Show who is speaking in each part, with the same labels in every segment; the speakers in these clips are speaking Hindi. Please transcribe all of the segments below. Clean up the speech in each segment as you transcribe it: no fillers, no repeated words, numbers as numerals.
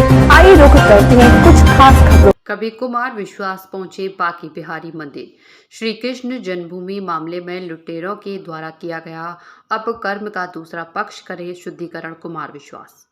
Speaker 1: आइए रुक करते हैं कुछ खास खबरों।
Speaker 2: कभी कुमार विश्वास पहुंचे बांके बिहारी मंदिर। श्री कृष्ण जन्मभूमि मामले में लुटेरों के द्वारा किया गया अपकर्म का दूसरा पक्ष करे शुद्धिकरण। कुमार विश्वास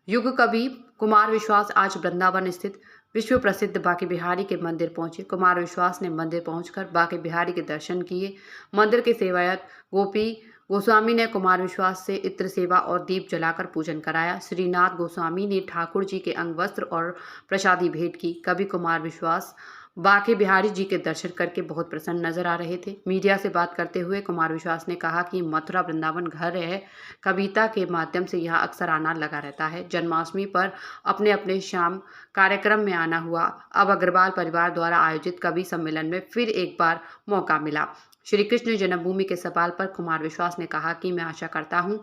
Speaker 2: युग कवि कुमार विश्वास आज वृंदावन स्थित विश्व प्रसिद्ध बांके बिहारी के मंदिर पहुंचे। कुमार विश्वास ने मंदिर पहुंचकर बांके बिहारी के दर्शन किए। मंदिर के सेवायत गोपी गोस्वामी ने कुमार विश्वास से इत्र सेवा और दीप जलाकर पूजन कराया। श्रीनाथ गोस्वामी ने ठाकुर जी के अंग वस्त्र और प्रसादी भेंट की। कवि कुमार विश्वास बांके बिहारी जी के दर्शन करके बहुत प्रसन्न नजर आ रहे थे। मीडिया से बात करते हुए कुमार विश्वास ने कहा कि मथुरा वृंदावन घर है। कविता के माध्यम से यहाँ अक्सर आना लगा रहता है। जन्माष्टमी पर अपने अपने शाम कार्यक्रम में आना हुआ। अब अग्रवाल परिवार द्वारा आयोजित कवि सम्मेलन में फिर एक बार मौका मिला। श्री कृष्ण जन्मभूमि के सवाल पर कुमार विश्वास ने कहा कि मैं आशा करता हूं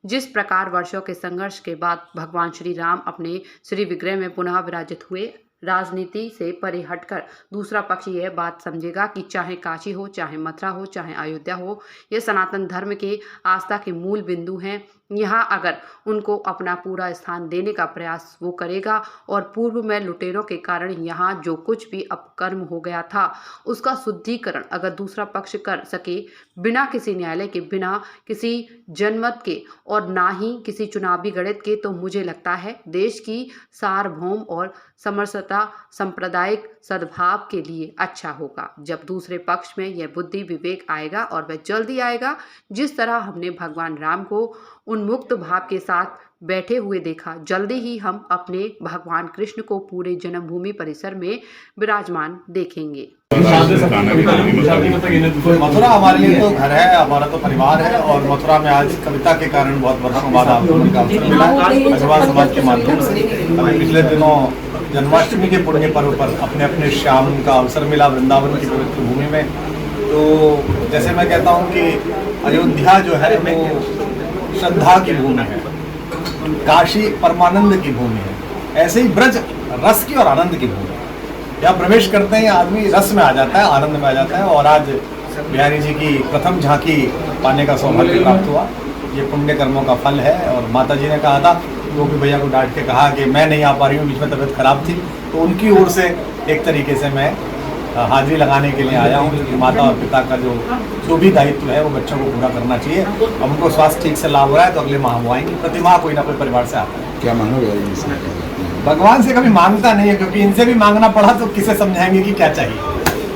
Speaker 2: जिस प्रकार वर्षों के संघर्ष के बाद भगवान श्री राम अपने श्री विग्रह में पुनः विराजित हुए, राजनीति से परे हटकर दूसरा पक्ष यह बात समझेगा कि चाहे काशी हो, चाहे मथुरा हो, चाहे अयोध्या हो, ये सनातन धर्म के आस्था के मूल बिंदु हैं। यहाँ अगर उनको अपना पूरा स्थान देने का प्रयास वो करेगा और पूर्व में लुटेरों के कारण यहाँ जो कुछ भी अपकर्म हो गया था उसका शुद्धिकरण अगर दूसरा पक्ष कर सके बिना किसी न्यायालय के, बिना किसी जनमत के और ना ही किसी चुनावी गणित के, तो मुझे लगता है देश की सार्वभौम और समरसता सांप्रदायिक सद्भाव के लिए अच्छा होगा। जब दूसरे पक्ष में यह बुद्धि विवेक आएगा और वह जल्दी आएगा, जिस तरह हमने भगवान राम को उन्मुक्त भाव के साथ बैठे हुए देखा, जल्दी ही हम अपने भगवान कृष्ण को पूरे जन्मभूमि परिसर में विराजमान देखेंगे।
Speaker 3: मथुरा हमारे लिए तो घर है, हमारा तो परिवार है और मथुरा में आज कविता के कारण बहुत वर्षों बाद आगमन का अवसर मिला। अग्रवाल समाज के माध्यम से अभी पिछले दिनों जन्माष्टमी के पुण्य पर्व पर अपने अपने श्याम का अवसर मिला वृंदावन की पवित्र भूमि में। तो जैसे मैं कहता हूँ कि अयोध्या जो है वो श्रद्धा की भूमि है, काशी परमानंद की भूमि है, ऐसे ही ब्रज रस की और आनंद की भूमि है। यहाँ प्रवेश करते ही आदमी रस में आ जाता है, आनंद में आ जाता है। और आज बिहारी जी की प्रथम झांकी पाने का सौभाग्य प्राप्त हुआ। ये पुण्य कर्मों का फल है। और माता जी ने कहा था, गोपी भैया को डांट के कहा कि मैं नहीं आ पा रही हूँ, बीच में तबीयत खराब थी, तो उनकी ओर से एक तरीके से मैं हाजिरी लगाने के लिए आया हूँ, क्योंकि माता और पिता का जो भी दायित्व है वो बच्चों को पूरा करना चाहिए। अब उनको स्वास्थ्य ठीक से लाभ हो रहा है तो अगले माह वो आएंगे। प्रति माह कोई ना कोई परिवार से आता है।
Speaker 4: क्या मांगोगे?
Speaker 3: भगवान से कभी मांगता नहीं है, क्योंकि इनसे भी मांगना पड़ा तो किसे समझाएंगे कि क्या चाहिए।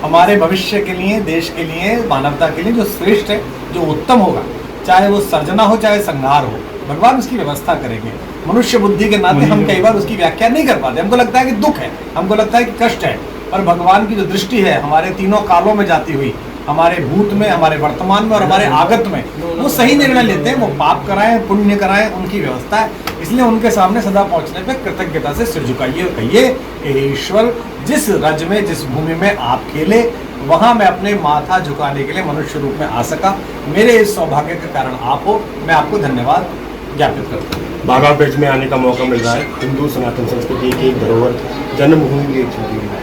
Speaker 3: हमारे भविष्य के लिए, देश के लिए, मानवता के लिए जो श्रेष्ठ है, जो उत्तम होगा, चाहे वो सर्जना हो चाहे संहार हो, भगवान उसकी व्यवस्था करेंगे। मनुष्य बुद्धि के नाते हम कई बार उसकी व्याख्या नहीं कर पाते। हमको लगता है कि दुख है, हमको लगता है कि कष्ट है, पर भगवान की जो दृष्टि है हमारे तीनों कालों में जाती हुई, हमारे भूत में, हमारे वर्तमान में और हमारे आगत में, वो सही निर्णय लेते हैं। वो पाप कराएं पुण्य कराएं, उनकी व्यवस्था है। इसलिए उनके सामने सदा पहुंचने पे कृतज्ञता से सिर झुकाइए और कहिए कि ईश्वर, जिस रज में, जिस भूमि में आप खेले, वहां मैं अपने माथा झुकाने के लिए मनुष्य रूप में आ सका। मेरे इस सौभाग्य के कारण आप हो, मैं आपको धन्यवाद ज्ञापित करता हूँ।
Speaker 4: बाबा ब्रज में आने का मौका मिल रहा है, हिंदू सनातन संस्कृति की एक धरोहर, जन्मभूमि की एक छवि है।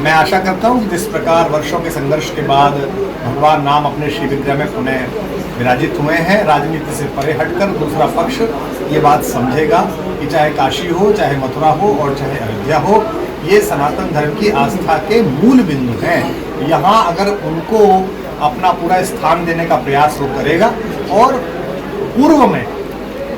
Speaker 3: मैं आशा करता हूँ कि जिस प्रकार वर्षों के संघर्ष के बाद भगवान राम अपने श्री विग्रह में पुनः विराजित हुए हैं, राजनीति से परे हटकर दूसरा पक्ष ये बात समझेगा कि चाहे काशी हो, चाहे मथुरा हो और चाहे अयोध्या हो, ये सनातन धर्म की आस्था के मूल बिंदु हैं। यहाँ अगर उनको अपना पूरा स्थान देने का प्रयास वो करेगा और पूर्व में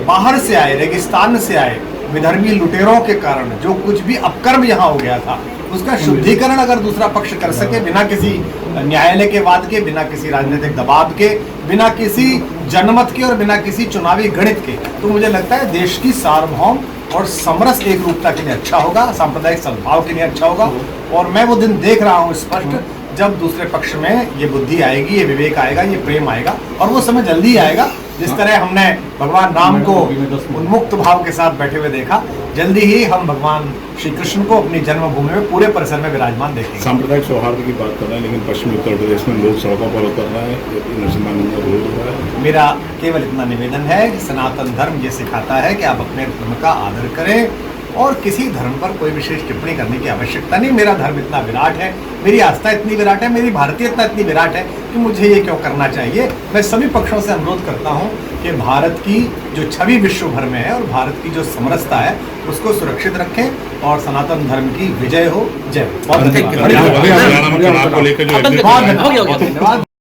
Speaker 3: बाहर से आए, रेगिस्तान से आए विधर्मी लुटेरों के कारण जो कुछ भी अपकर्म यहाँ हो गया था, उसका शुद्धिकरण अगर दूसरा पक्ष कर सके, बिना किसी न्यायालय के वाद के, बिना किसी राजनीतिक दबाव के, बिना किसी जनमत के और बिना किसी चुनावी गणित के, तो मुझे लगता है देश की सार्वभौम और समरस एक रूपता के लिए अच्छा होगा, सांप्रदायिक सद्भाव के लिए अच्छा होगा। और मैं वो दिन देख रहा हूँ स्पष्ट, जब दूसरे पक्ष में ये बुद्धि आएगी, ये विवेक आएगा, ये प्रेम आएगा। और वो समय जल्दी ही आएगा। जिस तरह हमने भगवान राम को उन्मुक्त भाव के साथ बैठे हुए देखा, जल्दी ही हम भगवान श्री कृष्ण को अपनी जन्मभूमि में पूरे परिसर में विराजमान देखेंगे।
Speaker 4: सांप्रदायिक सौहार्द की बात कर रहे हैं, लेकिन पश्चिमी उत्तर प्रदेश में लोग सड़कों पर उतर रहे हैं, नरसिम्हानंद विरोध हो रहा है।
Speaker 3: मेरा केवल इतना निवेदन है कि सनातन धर्म ये सिखाता है कि आप अपने धर्म का आदर करें, और किसी धर्म पर कोई विशेष टिप्पणी करने की आवश्यकता नहीं। मेरा धर्म इतना विराट है, मेरी आस्था इतनी विराट है, मेरी भारतीयता इतनी विराट है कि मुझे ये क्यों करना चाहिए। मैं सभी पक्षों से अनुरोध करता हूँ कि भारत की जो छवि विश्व भर में है और भारत की जो समरसता है उसको सुरक्षित रखें और सनातन धर्म की विजय हो। जय। बहुत धन्यवाद।
Speaker 4: हरियाणा में चुनाव को लेकर जो
Speaker 3: धन्यवाद।